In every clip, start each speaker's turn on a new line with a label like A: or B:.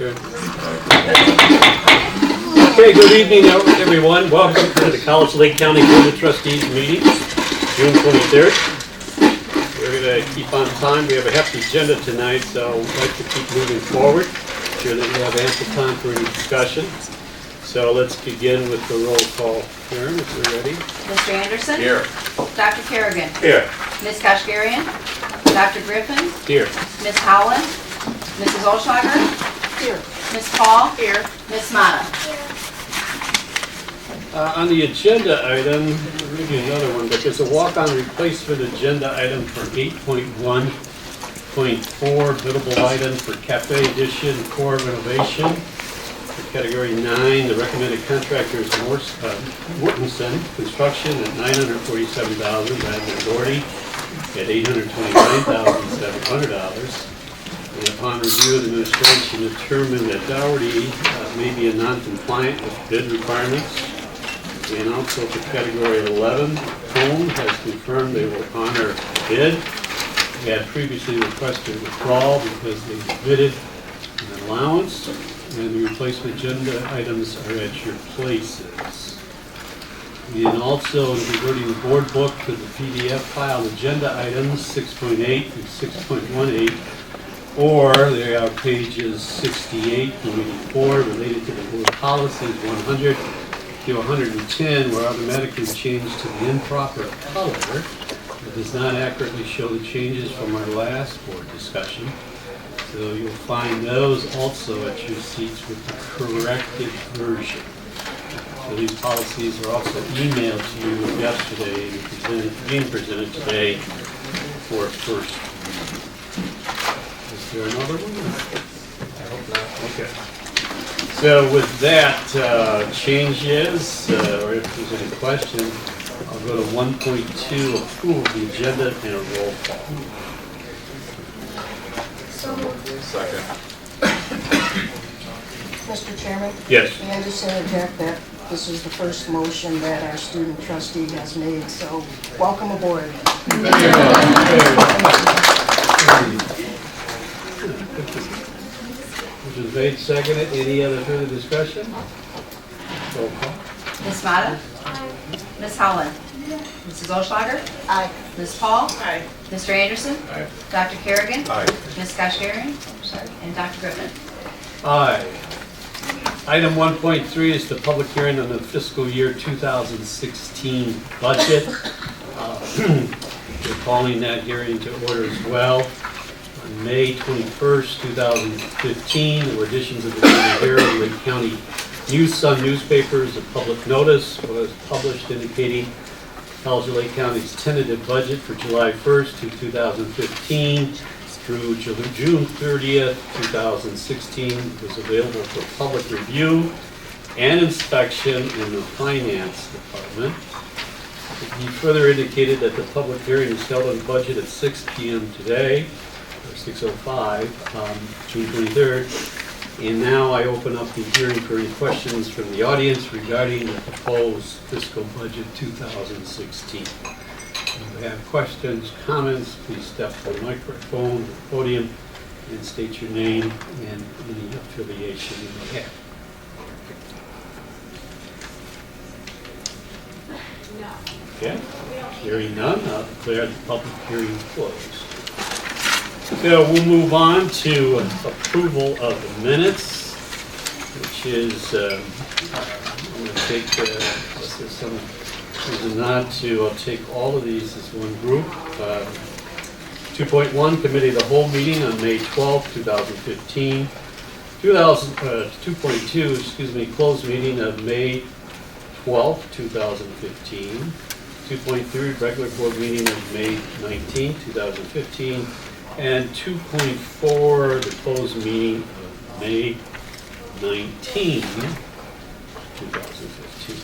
A: Good. Okay, good evening, everyone. Welcome to the College Lake County Board of Trustees meeting, June 23rd. We're going to keep on time. We have a hefty agenda tonight, so we'd like to keep moving forward. Sure that we have ample time for any discussion. So let's begin with the roll call. Karen, if you're ready.
B: Mr. Anderson?
A: Here.
B: Dr. Kerrigan?
A: Here.
B: Ms. Kashgarian? Dr. Griffin?
A: Here.
B: Ms. Howland? Mrs. Olschlager?
C: Here.
B: Ms. Paul? Here. Ms. Mata?
A: On the agenda item, maybe another one, but there's a walk-on replacement agenda item for 8.1.4, biddable item for Cafe Edition Core Renovation. For category 9, the recommended contractor is Mortensen Construction at $947,000, Radnor Doherty at $829,700. And upon review of the administration, determined that Doherty may be a non-compliant with bid requirements. And also for category 11, Home has confirmed they will honor bid. They had previously requested withdrawal because they bidded an allowance, and the replacement agenda items are at your places. And also in converting the board book to the PDF file, agenda items 6.8 and 6.18, or they are pages 68 and 84 related to the board policies 100 to 110 were automatically changed to the improper color. It does not accurately show the changes from our last board discussion. So you'll find those also at your seats with the corrected version. So these policies are also emailed to you yesterday and being presented today for first reading. Is there another one? I hope not. Okay. So with that, changes, or if there's any question, I'll go to 1.2, approval of the agenda and a roll call.
D: Second.
C: Mr. Chairman?
A: Yes.
C: May I just interject that this is the first motion that our student trustee has made, so welcome aboard.
A: Which is made, seconded. Any other further discussion? Roll call.
B: Ms. Mata? Ms. Howland? Mrs. Olschlager?
C: Aye.
B: Ms. Paul?
C: Aye.
B: Mr. Anderson?
D: Aye.
B: Dr. Kerrigan?
D: Aye.
B: Ms. Kashgarian? And Dr. Griffin?
A: Aye. Item 1.3 is the public hearing on the fiscal year 2016 budget. We're calling that hearing to order as well. On May 21st, 2015, there were editions of the Herald Lake County News Sun newspapers. A public notice was published indicating College of Lake County's tentative budget for July 1st to 2015 through June 30th, 2016 was available for public review and inspection in the Finance Department. He further indicated that the public hearing is held on the budget at 6 p.m. today, or 6:05, June 23rd. And now I open up the hearing for any questions from the audience regarding the proposed fiscal budget 2016. If you have questions, comments, please step to the microphone, the podium, and state your name and any affiliation you may have. Okay, hearing none, I'll declare the public hearing closed. So we'll move on to approval of the minutes, which is, I'm going to take, unless there's some reason not to, I'll take all of these as one group. 2.1, Committee of the Whole meeting on May 12, 2015. 2.2, closed meeting of May 12, 2015. 2.3, regular board meeting of May 19, 2015. And 2.4, the closed meeting of May 19, 2015.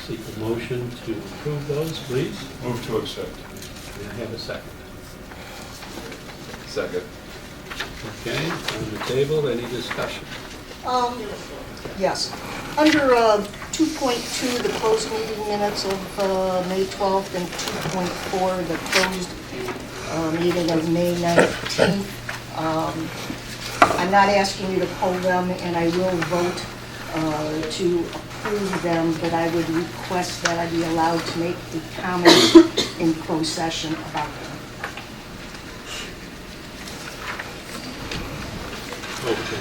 A: Seek a motion to approve those, please.
D: Move to accept.
A: May I have a second?
D: Second.
A: Okay, on the table, any discussion?
C: Yes. Under 2.2, the closed meeting minutes of May 12th, and 2.4, the closed meeting of May 19th, I'm not asking you to pull them, and I will vote to approve them, but I would request that I be allowed to make a comment in closed session about them.
A: Okay.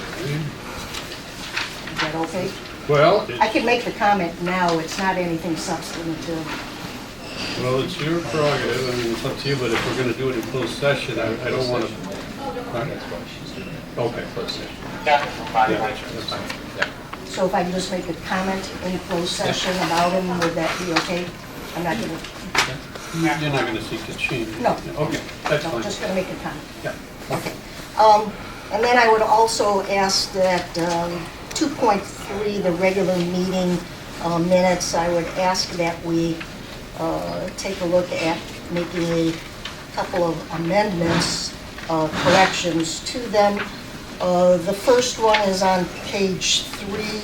C: Is that okay?
A: Well,
C: I can make the comment now, it's not anything substantive.
A: well, it's your prerogative, I mean, it's up to you, but if we're gonna do it in closed session, I don't wanna. Okay. Yeah, that's fine.
C: So if I can just make a comment in closed session about them, would that be okay? I'm not gonna,
A: You're not gonna seek to change it?
C: No.
A: Okay, that's
C: I'm
A: fine.
C: just gonna make a comment.
A: Yeah.
C: Okay. And then I would also ask that 2.3, the regular meeting minutes, I would ask that we take a look at making a couple of amendments, corrections to them. The first one is on page 3,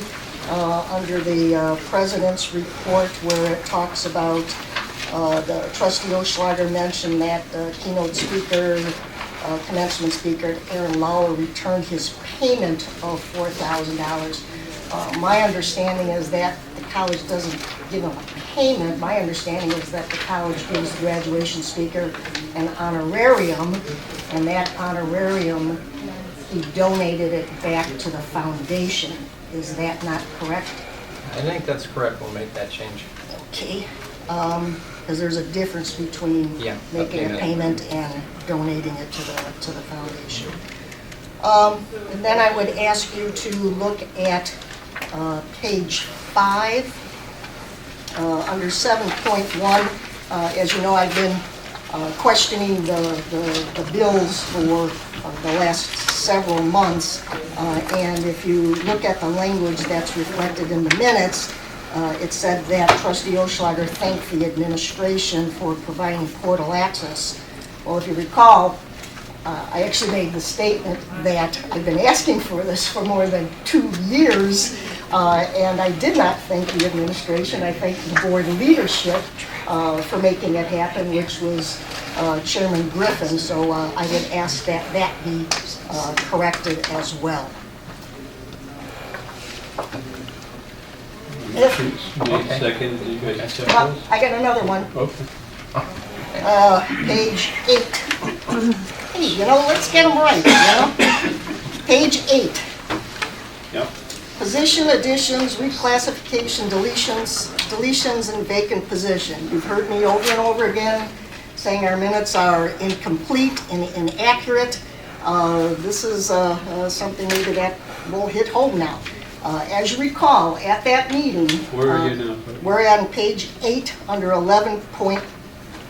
C: under the President's report, where it talks about the trustee Oschlager mentioned that the keynote speaker, commencement speaker, Aaron Lauer, returned his payment of $4,000. My understanding is that the college doesn't give him a payment. My understanding is that the college gives the graduation speaker an honorarium, and that honorarium, he donated it back to the foundation. Is that not correct?
E: I think that's correct. We'll make that change.
C: Okay, because there's a difference between
E: Yeah, a
C: making a
E: payment.
C: payment and donating it to the foundation. And then I would ask you to look at page 5, under 7.1. As you know, I've been questioning the bills for the last several months, and if you look at the language that's reflected in the minutes, it said that trustee Oschlager thanked the administration for providing portal access. Well, if you recall, I actually made the statement that I've been asking for this for more than 2 years, and I did not thank the administration. I thanked the board leadership for making it happen, which was Chairman Griffin, so I would ask that that be corrected as well.
A: Made
E: Okay.
A: second, you guys accept
C: Well,
A: those?
C: I got another one.
A: Okay.
C: Page 8. Hey, you know, let's get them right, you know? Page 8.
A: Yep.
C: Position additions, reclassification, deletions, and vacant position. You've heard me over and over again saying our minutes are incomplete and inaccurate. This is something maybe that will hit home now. As you recall, at that meeting,
A: Where are you now?
C: we're on page 8 under 11.1,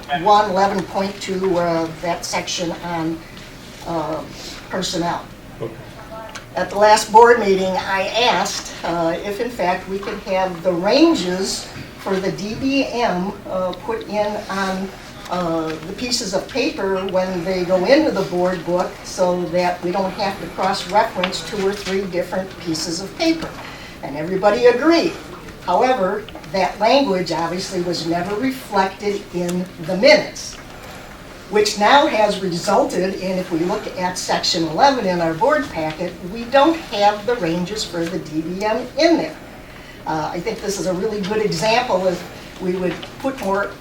C: 11.2, that section on personnel.
A: Okay.
C: At the last board meeting, I asked if in fact we could have the ranges for the DBM put in on the pieces of paper when they go into the board book, so that we don't have to cross-reference 2 or 3 different pieces of paper. And everybody agreed. However, that language obviously was never reflected in the minutes, which now has resulted in, if we look at section 11 in our board packet, we don't have the ranges for the DBM in there. I think this is a really good example if we would put more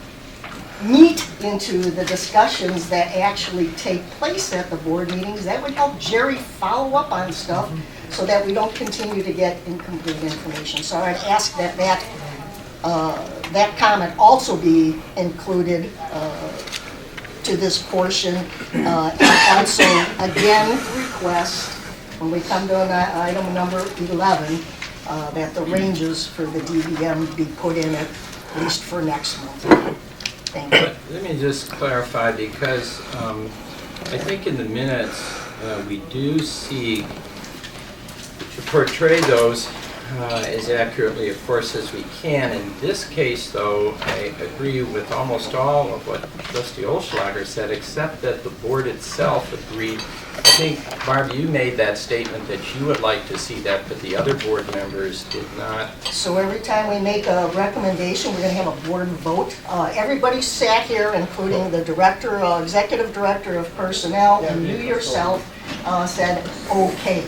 C: meat into the discussions that actually take place at the board meetings. That would help Jerry follow up on stuff so that we don't continue to get incomplete information. So I'd ask that that comment also be included to this portion. And also, again, request, when we come to item number 11, that the ranges for the DBM be put in at least for next month. Thank you.
E: But let me just clarify, because I think in the minutes, we do seek to portray those as accurately, of course, as we can. In this case, though, I agree with almost all of what Trustee Oschlager said, except that the board itself agreed. I think, Barb, you made that statement that you would like to see that, but the other board members did not.
C: So every time we make a recommendation, we're going to have a board vote. Everybody sat here, including the director, executive director of personnel, and you yourself, said, okay.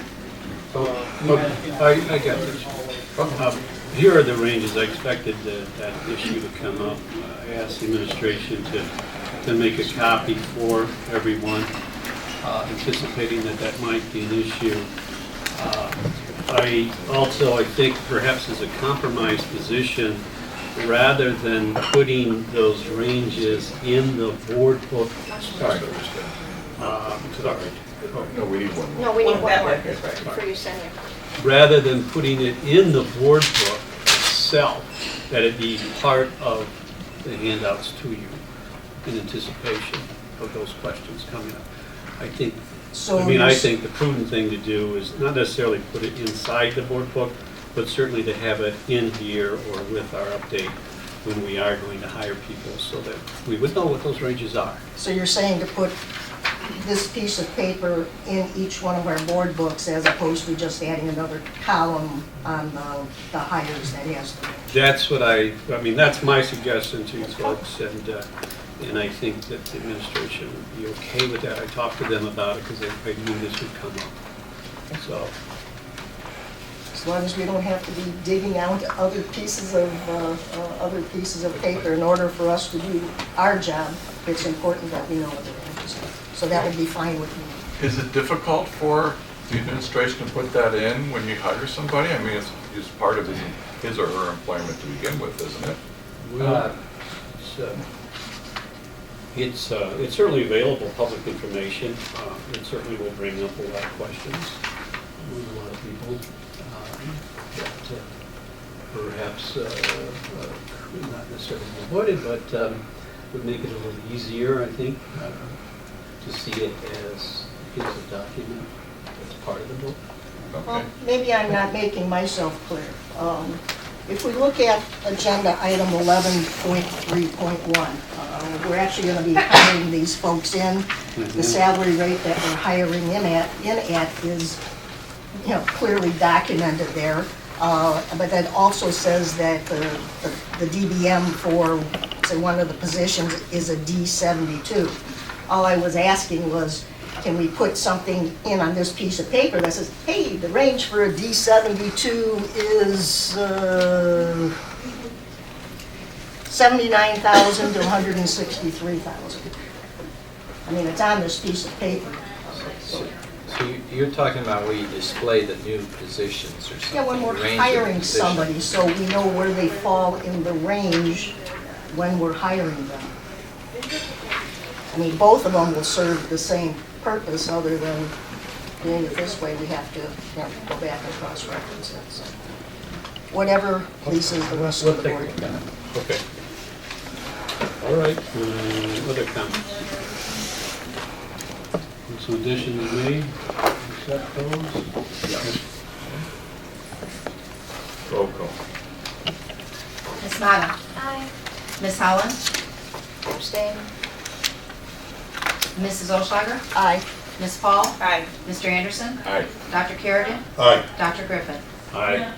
A: I got this. Here are the ranges. I expected that issue to come up. I asked the administration to make a copy for everyone, anticipating that might be an issue. I think perhaps as a compromise position, rather than putting those ranges in the board book. Sorry.
D: No, we need one.
F: No, we need one more
D: That's right.
F: for you, Sonia.
A: Rather than putting it in the board book itself, that it be part of the handouts to you in anticipation of those questions coming up. I think the prudent thing to do is not necessarily put it inside the board book, but certainly to have it in here or with our update when we are going to hire people so that we would know what those ranges are.
C: So you're saying to put this piece of paper in each one of our board books as opposed to just adding another column on the hires that has the range?
A: That's what that's my suggestion to you folks, and I think that the administration would be okay with that. I talked to them about it because I knew this would come up. So,
C: As long as we don't have to be digging out other pieces of paper in order for us to do our job, it's important that we know what the ranges are. So that would be fine with me.
D: Is it difficult for the administration to put that in when you hire somebody? I mean, it's part of his or her employment to begin with, isn't it?
A: well, it's certainly available public information. It certainly will bring up a lot of questions with a lot of people that perhaps not necessarily avoided, but would make it a little easier, I think, to see it as a piece of document that's part of the book.
C: Well,
D: Okay.
C: maybe I'm not making myself clear. If we look at agenda item 11.3.1, we're actually going to be hiring these folks in. The salary rate that we're hiring in at is, clearly documented there. But that also says that the DBM for, say, one of the positions is a D72. All I was asking was, can we put something in on this piece of paper that says, hey, the range for a D72 is 79,000 to 163,000. I mean, it's on this piece of paper.
E: So you're talking about where you display the new positions or something?
C: Yeah, when we're
E: the range of
C: hiring
E: positions.
C: somebody, so we know where they fall in the range when we're hiring them. I mean, both of them will serve the same purpose, other than doing it this way, we have to go back and cross-reference it. So whatever pleases the rest of the board.
A: Okay. All right, other comments? Some additions made, accept those?
D: Yes. Roll call.
B: Ms. Mata?
F: Aye.
B: Ms. Holland?
F: Abstain.
B: Mrs. Olschlager?
C: Aye.
B: Ms. Paul?
F: Aye.
B: Mr. Anderson?
D: Aye.
B: Dr. Kerrigan?
D: Aye.
B: Dr. Griffin?
A: Aye.